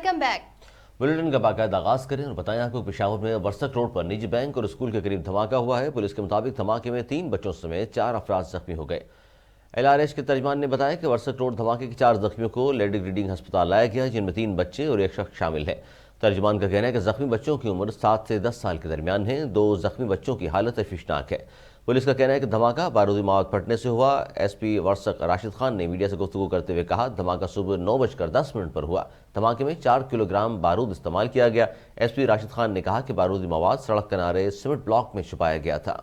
Welcome back. Bulletin کا باقاعدہ آغاز کریں اور بتائیں آپ کو پشاور میں ورسک روڈ پر نجی بینک اور اسکول کے قریب دھماکہ ہوا ہے۔ پولیس کے مطابق دھماکے میں 3 بچوں سمیت 4 افراد زخمی ہو گئے۔ LRH کے ترجمان نے بتایا کہ ورسک روڈ دھماکے کے 4 زخمیوں کو لیڈی ریڈنگ ہسپتال لایا گیا، جن میں 3 بچے اور 1 شخص شامل ہے۔ ترجمان کا کہنا ہے کہ زخمی بچوں کی عمر 7 سے 10 سال کے درمیان ہے۔ 2 زخمی بچوں کی حالت تشویشناک ہے۔ پولیس کا کہنا ہے کہ دھماکہ بارودی مواد پھٹنے سے ہوا۔ SP ورسک راشد خان نے میڈیا سے گفتگو کرتے ہوئے کہا، دھماکہ صبح 9:10 پر ہوا۔ دھماکے میں 4 کلو گرام بارود استعمال کیا گیا۔ SP راشد خان نے کہا کہ بارودی مواد سڑک کنارے سیمنٹ بلاک میں چھپایا گیا تھا۔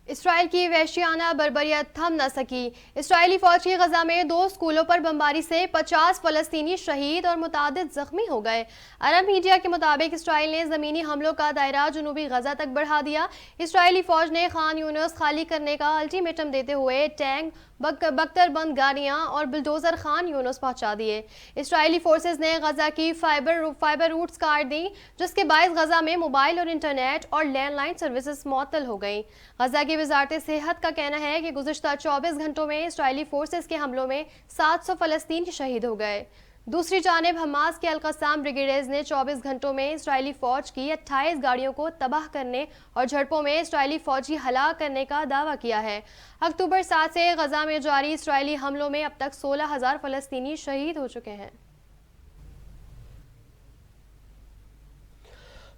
اسرائیل کی وحشیانہ بربریت تھم نہ سکی۔ اسرائیلی فوج کی غزہ میں 2 اسکولوں پر بمباری سے 50 فلسطینی شہید اور متعدد زخمی ہو گئے۔ عرب میڈیا کے مطابق اسرائیل نے زمینی حملوں کا دائرہ جنوبی غزہ تک بڑھا دیا۔ اسرائیلی فوج نے خان یونس خالی کرنے کا الٹیمیٹم دیتے ہوئے ٹینک، بختر بند گاڑیاں اور بلڈوزر خان یونس پہنچا دیے۔ اسرائیلی فورسز نے غزہ کی فائبر روٹس کاٹ دی، جس کے باعث غزہ میں موبائل اور انٹرنیٹ اور لینڈ لائن سروسز معطل ہو گئیں۔ غزہ کی وزارت صحت کا کہنا ہے کہ گزشتہ 24 گھنٹوں میں اسرائیلی فورسز کے حملوں میں 700 فلسطینی شہید ہو گئے۔ دوسری جانب حماس کے القسام بریگیڈیئرز نے 24 گھنٹوں میں اسرائیلی فوج کی 28 گاڑیوں کو تباہ کرنے اور جھڑپوں میں اسرائیلی فوجی ہلاک کرنے کا دعویٰ کیا ہے۔ اکتوبر 7 سے غزہ میں جاری اسرائیلی حملوں میں اب تک 16,000 فلسطینی شہید ہو چکے ہیں۔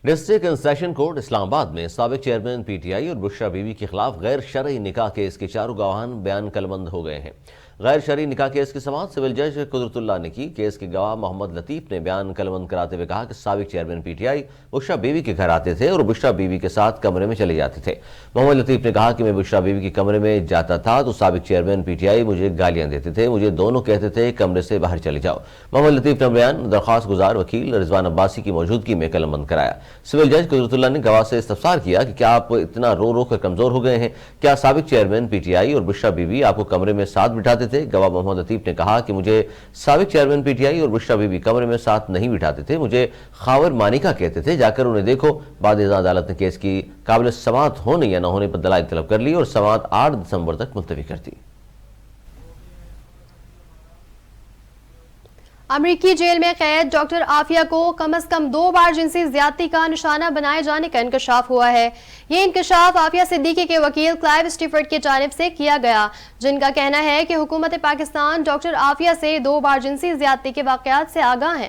ڈسٹرکٹ اینڈ سیشن کورٹ اسلام آباد میں سابق چیئرمین PTI اور بشرا بیوی کے خلاف غیر شرعی نکاح کیس کے 4 گواہان بیان کلمند ہو گئے ہیں۔ غیر شرعی نکاح کیس کی سماعت سول جج قدرت اللہ نے کی۔ کیس کے گواہ محمد لطیف نے بیان کلمند کراتے ہوئے کہا کہ سابق چیئرمین PTI بشرا بیوی کے گھر آتے تھے اور بشرا بیوی کے ساتھ کمرے میں چلے جاتے تھے۔ محمد لطیف نے کہا کہ میں بشرا بیوی کے کمرے میں جاتا تھا تو سابق چیئرمین PTI مجھے گالیاں دیتے تھے، مجھے دونوں کہتے تھے کمرے سے باہر چلے جاؤ۔ محمد لطیف نے بیان درخواست گزار وکیل رضوان عباسی کی موجودگی میں کلمند کرایا۔ سول جج قدرت اللہ نے گواہ سے استفسار کیا کہ کیا آپ اتنا رو رو کر کمزور ہو گئے ہیں؟ کیا سابق چیئرمین PTI اور بشرا بیوی آپ کو کمرے میں ساتھ بٹھاتے تھے؟ گواہ محمد لطیف نے کہا کہ مجھے سابق چیئرمین PTI اور بشرا بیوی کمرے میں ساتھ نہیں بٹھاتے تھے، مجھے خاور مانیکا کہتے تھے، جا کر انہیں دیکھو۔ بعد ازاں عدالت نے کیس کی قابل سماعت ہونے یا نہ ہونے پر دلائل طلب کر لی اور سماعت 8 دسمبر تک ملتوی کر دی۔ امریکی جیل میں قید ڈاکٹر عافیہ کو کم از کم 2 بار جنسی زیادتی کا نشانہ بنائے جانے کا انکشاف ہوا ہے۔ یہ انکشاف عافیہ صدیقی کے وکیل کلائیو اسٹیفرڈ کی جانب سے کیا گیا، جن کا کہنا ہے کہ حکومت پاکستان ڈاکٹر عافیہ سے 2 بار جنسی زیادتی کے واقعات سے آگاہ ہے۔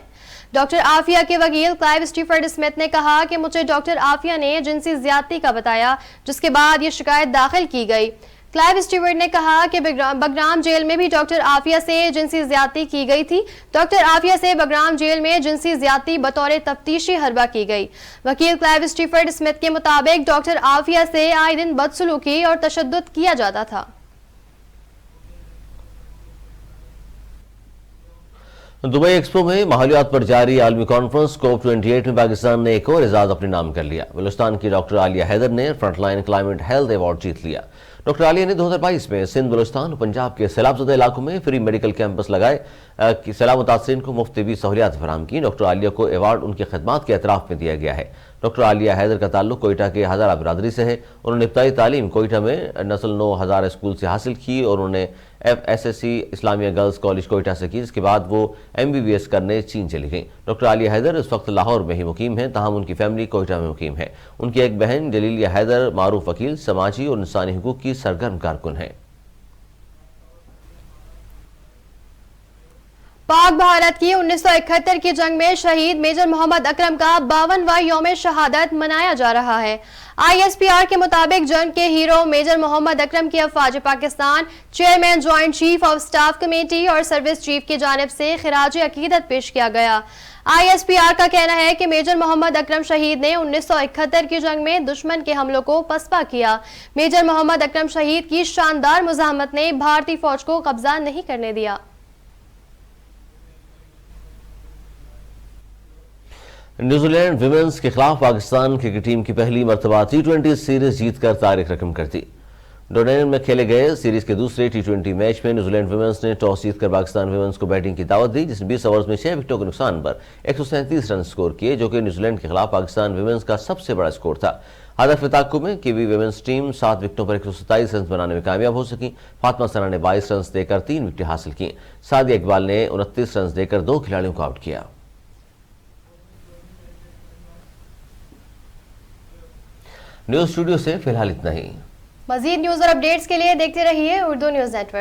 ڈاکٹر عافیہ کے وکیل کلائیو اسٹیفرڈ اسمتھ نے کہا کہ مجھے ڈاکٹر عافیہ نے جنسی زیادتی کا بتایا، جس کے بعد یہ شکایت داخل کی گئی۔ کلائیو اسٹیورٹ نے کہا کہ بگرام جیل میں بھی ڈاکٹر عافیہ سے جنسی زیادتی کی گئی تھی۔ ڈاکٹر عافیہ سے بگرام جیل میں جنسی زیادتی بطور تفتیشی حربہ کی گئی۔ وکیل کلائیو اسٹیفرڈ اسمتھ کے مطابق ڈاکٹر عافیہ سے آئے دن بدسلوکی اور تشدد کیا جاتا تھا۔ دبئی ایکسپو میں ماحولیات پر جاری عالمی کانفرنس COP28 میں پاکستان نے ایک اور اعزاز اپنے نام کر لیا۔ بلوچستان کی ڈاکٹر عالیہ حیدر نے front line climate health award جیت لیا۔ ڈاکٹر عالیہ نے 2022 میں سندھ، بلوچستان اور پنجاب کے سیلاب زدہ علاقوں میں فری میڈیکل کیمپس لگائے، سیلاب متاثرین کو مفت طبی سہولیات فراہم کی۔ ڈاکٹر عالیہ کو ایوارڈ ان کی خدمات کے اعتراف میں دیا گیا ہے۔ ڈاکٹر عالیہ حیدر کا تعلق کوئٹہ کے ہزارہ برادری سے ہے۔ انہوں نے ابتدائی تعلیم کوئٹہ میں نسل 9 ہزارہ اسکول سے حاصل کی اور انہوں نے FSSC اسلامیہ گرلز کالج کوئٹہ سے کی، جس کے بعد وہ MBBS کرنے چین چلی گئیں۔ ڈاکٹر عالیہ حیدر اس وقت لاہور میں ہی مقیم ہیں، تاہم ان کی فیملی کوئٹہ میں مقیم ہے۔ ان کی ایک بہن جلیلیہ حیدر معروف وکیل، سماجی اور انسانی حقوق کی سرگرم کارکن ہیں۔ پاک بھارت کی 1971 کی جنگ میں شہید میجر محمد اکرم کا 52واں یوم شہادت منایا جا رہا ہے۔ ISPR کے مطابق جنگ کے ہیرو میجر محمد اکرم کی افواج Pakistan chairman joint chief of staff committee اور سروس چیف کی جانب سے خراج عقیدت پیش کیا گیا۔ ISPR کا کہنا ہے کہ میجر محمد اکرم شہید نے 1971 کی جنگ میں دشمن کے حملوں کو پسپا کیا۔ میجر محمد اکرم شہید کی شاندار مزاحمت نے بھارتی فوج کو قبضہ نہیں کرنے دیا۔ نیوزی لینڈ ویمنز کے خلاف پاکستان کرکٹ ٹیم کی پہلی مرتبہ T20 سیریز جیت کر تاریخ رقم کر دی۔ ڈونین میں کھیلے گئے سیریز کے دوسرے T20 میچ میں نیوزی لینڈ ویمنز نے ٹاس جیت کر پاکستان ویمنز کو بیٹنگ کی دعوت دی، جس نے 20 اوورز میں 6 وکٹوں کے نقصان پر 137 رن سکور کیے، جو کہ نیوزی لینڈ کے خلاف پاکستان ویمنز کا سب سے بڑا سکور تھا۔ ہدف تعاقب میں کیوی ویمنز ٹیم 7 وکٹوں پر 127 رنز بنانے میں کامیاب ہو سکی۔ فاطمہ ثنا نے 22 رنز دے کر 3 وکٹیں حاصل کی۔ سعدیہ اقبال نے 29 رنز دے کر 2 کھلاڑیوں کو آؤٹ کیا۔ نیوز اسٹوڈیو سے فی الحال اتنا ہی۔ مزید نیوز اور اپڈیٹس کے لیے دیکھتے رہیے اردو نیوز نیٹ ورک۔